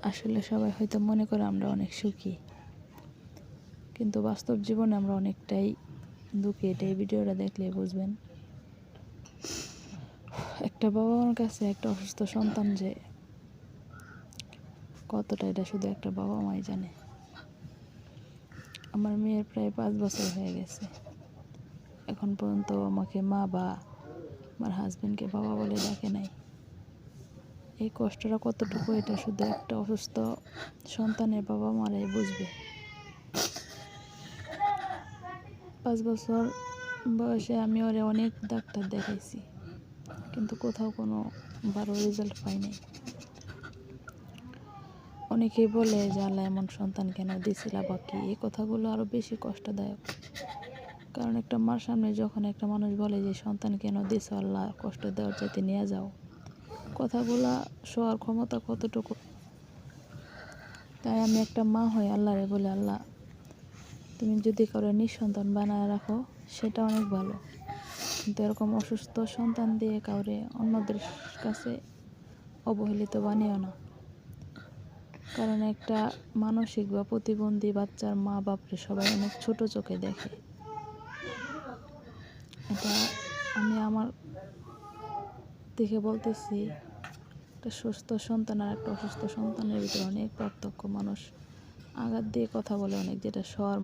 আসলে সবাই হয়তো মনে করে আমরা অনেক সুখী, কিন্তু বাস্তব জীবনে আমরা অনেকটাই দুঃখী। এটা এই ভিডিওটা দেখলে বুঝবেন। একটা বাবা মার কাছে একটা অসুস্থ সন্তান যে কতটা, এটা শুধু একটা বাবা মাই জানে। আমার মেয়ের প্রায় 5 বছর হয়ে গেছে, এখন পর্যন্ত আমাকে মা বা আমার হাজবেন্ডকে বাবা বলে ডাকে নাই। এই কষ্টটা কতটুকু, এটা শুধু একটা অসুস্থ সন্তানের বাবা মারাই বুঝবে। 5 বছর বয়সে আমি ওরে অনেক ডাক্তার দেখাইছি, কিন্তু কোথাও কোনো ভালো রেজাল্ট পাই নাই। অনেকেই বলে যে আল্লাহ এমন সন্তান কেন দিছিল বা কি, এই কথাগুলো আরও বেশি কষ্টদায়ক। কারণ একটা মার সামনে যখন একটা মানুষ বলে যে সন্তান কেন দিছ আল্লাহ, কষ্ট দেওয়ার চাইতে নিয়ে যাও, কথাগুলা শোয়ার ক্ষমতা কতটুকু। তাই আমি একটা মা হয়ে আল্লাহরে বলে, আল্লাহ তুমি যদি কারো নিঃসন্তান বানায় রাখো সেটা অনেক ভালো, কিন্তু এরকম অসুস্থ সন্তান দিয়ে কাউরে অন্যদের কাছে অবহেলিত বানিও না। কারণ একটা মানসিক বা প্রতিবন্ধী বাচ্চার মা বাপরে সবাই অনেক ছোট চোখে দেখে। এটা আমি আমার দেখে বলতেছি। একটা সুস্থ সন্তান আর একটা অসুস্থ সন্তানের ভিতরে অনেক পার্থক্য। মানুষ আঘাত দিয়ে কথা বলে অনেক, যেটা শোয়ার